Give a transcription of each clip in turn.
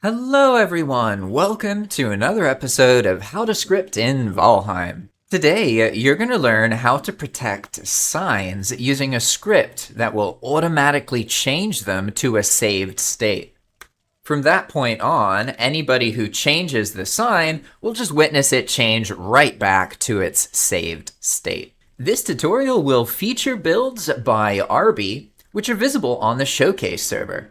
Hello everyone, welcome to another episode of How to Script in Valheim. Today, you're going to learn how to protect signs using a script that will automatically change them to a saved state. From that point on, anybody who changes the sign will just witness it change right back to its saved state. This tutorial will feature builds by Arby, which are visible on the showcase server.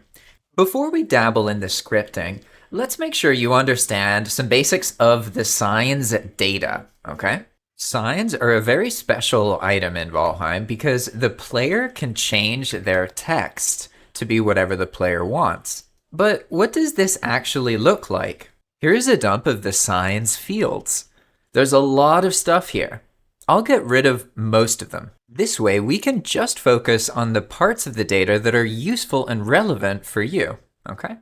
Before we dabble into scripting, let's make sure you understand some basics of the signs data, okay? Signs are a very special item in Valheim because the player can change their text to be whatever the player wants. But what does this actually look like? Here's a dump of the signs fields. There's a lot of stuff here. I'll get rid of most of them. This way, we can just focus on the parts of the data that are useful and relevant for you, okay?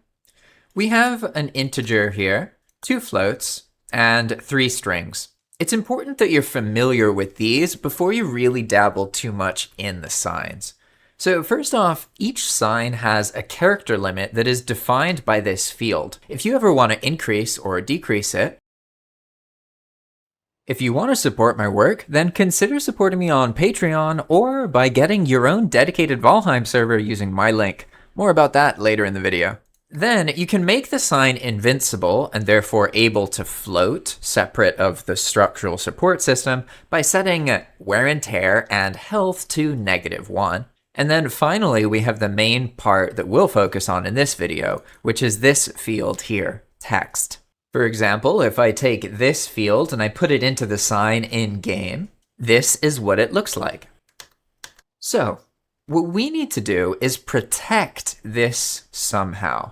We have an integer here, 2 floats, and 3 strings. It's important that you're familiar with these before you really dabble too much in the signs. So first off, each sign has a character limit that is defined by this field. If you ever want to increase or decrease it, if you want to support my work, then consider supporting me on Patreon or by getting your own dedicated Valheim server using my link. More about that later in the video. Then you can make the sign invincible and therefore able to float, separate of the structural support system, by setting wear and tear and health to -1. And then finally, we have the main part that we'll focus on in this video, which is this field here, text. For example, if I take this field and I put it into the sign in game, this is what it looks like. So what we need to do is protect this somehow,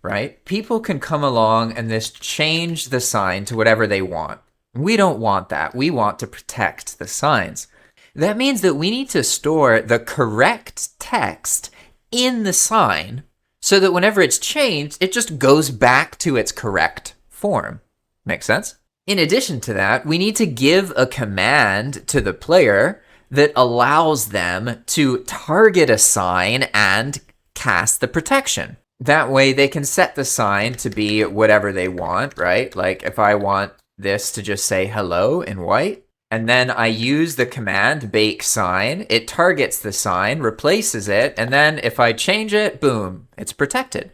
right? People can come along and just change the sign to whatever they want. We don't want that. We want to protect the signs. That means that we need to store the correct text in the sign so that whenever it's changed, it just goes back to its correct form. Makes sense? In addition to that, we need to give a command to the player that allows them to target a sign and cast the protection. That way they can set the sign to be whatever they want, right? Like if I want this to just say hello in white, and then I use the command bake sign, it targets the sign, replaces it, and then if I change it, boom, it's protected.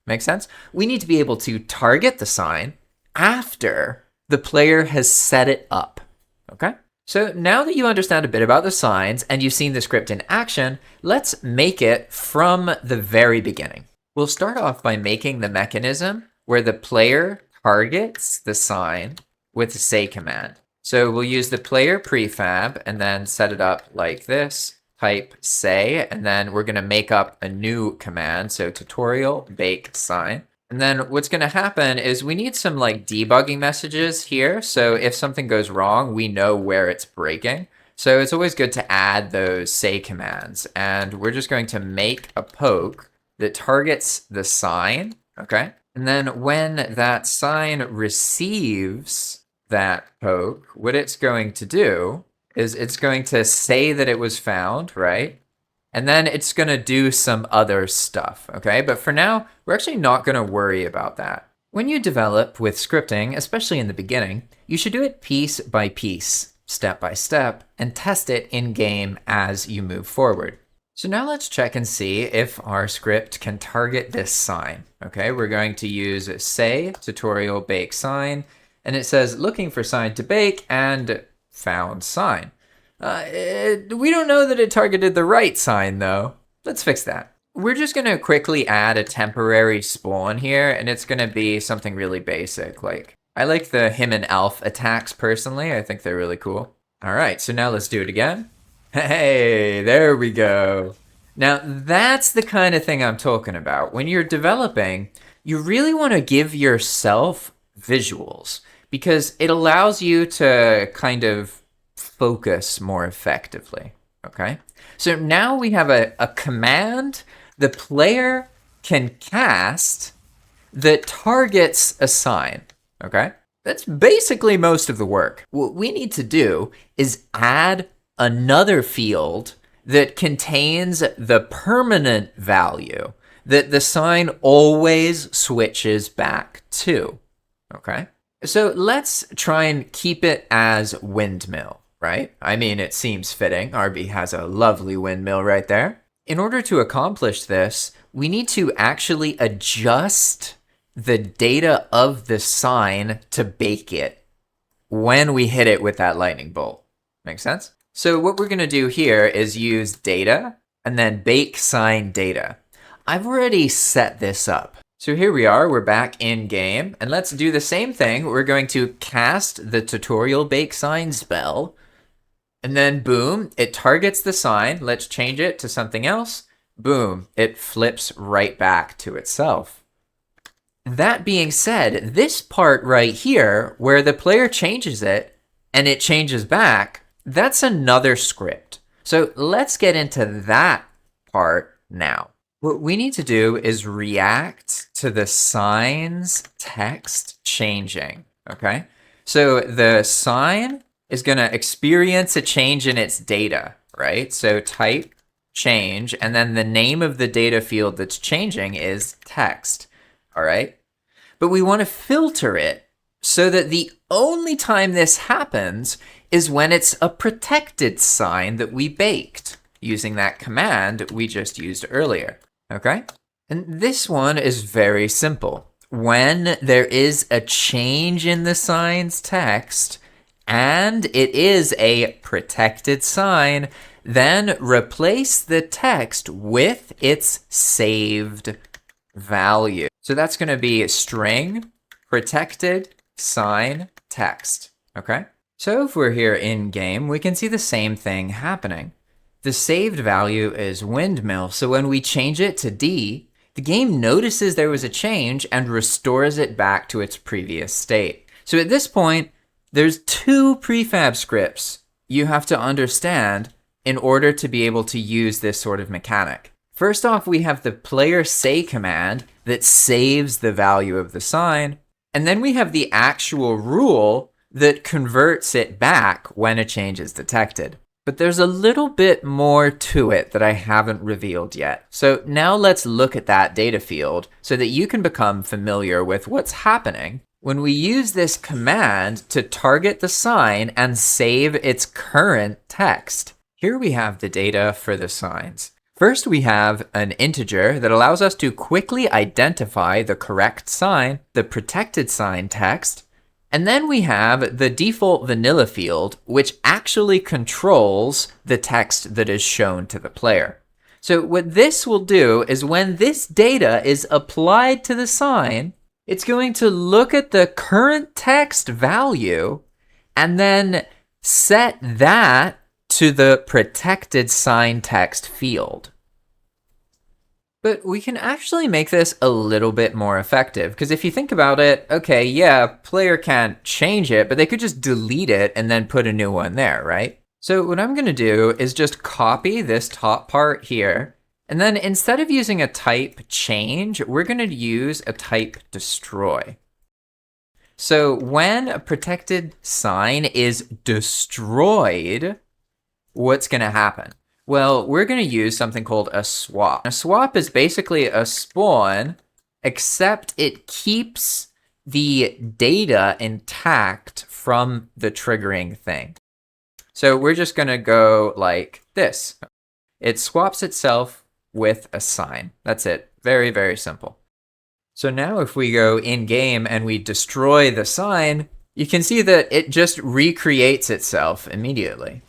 Make sense? We need to be able to target the sign after the player has set it up, okay? So now that you understand a bit about the signs and you've seen the script in action, let's make it from the very beginning. We'll start off by making the mechanism where the player targets the sign with the say command. So we'll use the player prefab and then set it up like this. Type say, and then we're going to make up a new command. So tutorial bake sign. And then what's going to happen is we need some like debugging messages here. So if something goes wrong, we know where it's breaking. So it's always good to add those say commands. And we're just going to make a poke that targets the sign. Okay. And then when that sign receives that poke, what it's going to do is it's going to say that it was found, right? And then it's going to do some other stuff, okay? But for now, we're actually not going to worry about that. When you develop with scripting, especially in the beginning, you should do it piece by piece, step by step, and test it in-game as you move forward. So now let's check and see if our script can target this sign, okay? We're going to use say tutorial bake sign, and it says looking for sign to bake and found sign. We don't know that it targeted the right sign though. Let's fix that. We're just going to quickly add a temporary spawn here, and it's going to be something really basic. Like I like the him and elf attacks personally. I think they're really cool. All right, so now let's do it again. Hey, there we go. Now that's the kind of thing I'm talking about. When you're developing, you really want to give yourself visuals, because it allows you to kind of focus more effectively, okay? So now we have a command the player can cast that targets a sign, okay? That's basically most of the work. What we need to do is add another field that contains the permanent value that the sign always switches back to, okay? So let's try and keep it as windmill, right? I mean, it seems fitting. RB has a lovely windmill right there. In order to accomplish this, we need to actually adjust the data of the sign to bake it when we hit it with that lightning bolt. Make sense? So what we're going to do here is use data and then bake sign data. I've already set this up. So here we are, we're back in game, and let's do the same thing. We're going to cast the tutorial bake sign spell, and then boom, it targets the sign. Let's change it to something else. Boom, it flips right back to itself. That being said, this part right here, where the player changes it and it changes back, that's another script. So let's get into that part now. What we need to do is react to the sign's text changing, okay? So the sign is going to experience a change in its data, right? So type change, and then the name of the data field that's changing is text, all right? But we want to filter it so that the only time this happens is when it's a protected sign that we baked using that command we just used earlier, okay? And this one is very simple. When there is a change in the sign's text and it is a protected sign, then replace the text with its saved value. So that's going to be string protected sign text, okay? So if we're here in game, we can see the same thing happening. The saved value is windmill, so when we change it to D, the game notices there was a change and restores it back to its previous state. So at this point, there's two prefab scripts you have to understand in order to be able to use this sort of mechanic. First off, we have the player say command that saves the value of the sign, and then we have the actual rule that converts it back when a change is detected. But there's a little bit more to it that I haven't revealed yet. So now let's look at that data field so that you can become familiar with what's happening when we use this command to target the sign and save its current text. Here we have the data for the signs. First, we have an integer that allows us to quickly identify the correct sign, the protected sign text, and then we have the default vanilla field, which actually controls the text that is shown to the player. So what this will do is when this data is applied to the sign, it's going to look at the current text value and then set that to the protected sign text field. But we can actually make this a little bit more effective, because if you think about it, okay, yeah, player can't change it, but they could just delete it and then put a new one there, right? So what I'm going to do is just copy this top part here, and then instead of using a type change, we're going to use a type destroy. So when a protected sign is destroyed, what's going to happen? Well, we're going to use something called a swap. A swap is basically a spawn, except it keeps the data intact from the triggering thing. So we're just going to go like this. It swaps itself with a sign. That's it. Very, very simple. So now if we go in game and we destroy the sign, you can see that it just recreates itself immediately.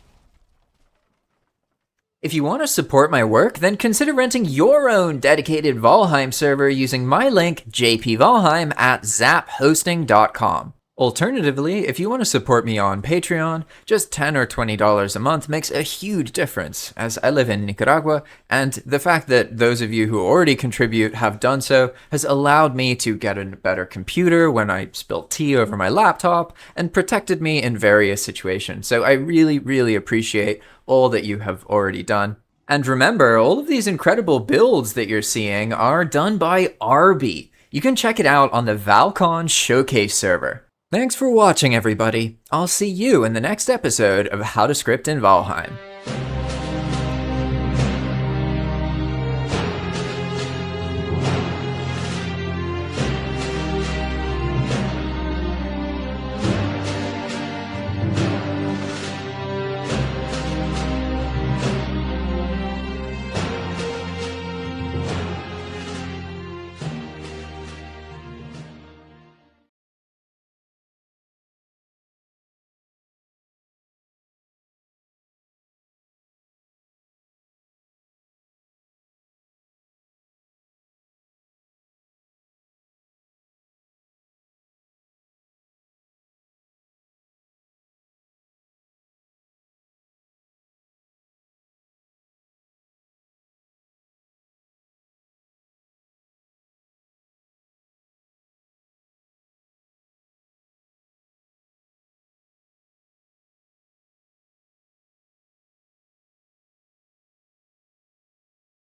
If you want to support my work, then consider renting your own dedicated Valheim server using my link JPValheim at zaphosting.com. Alternatively, if you want to support me on Patreon, just $10 or $20 a month makes a huge difference, as I live in Nicaragua, and the fact that those of you who already contribute have done so has allowed me to get a better computer when I spilled tea over my laptop, and protected me in various situations. So I really, really appreciate all that you have already done. And remember, all of these incredible builds that you're seeing are done by RB. You can check it out on the Valcon Showcase server. Thanks for watching, everybody. I'll see you in the next episode of How to Script in Valheim.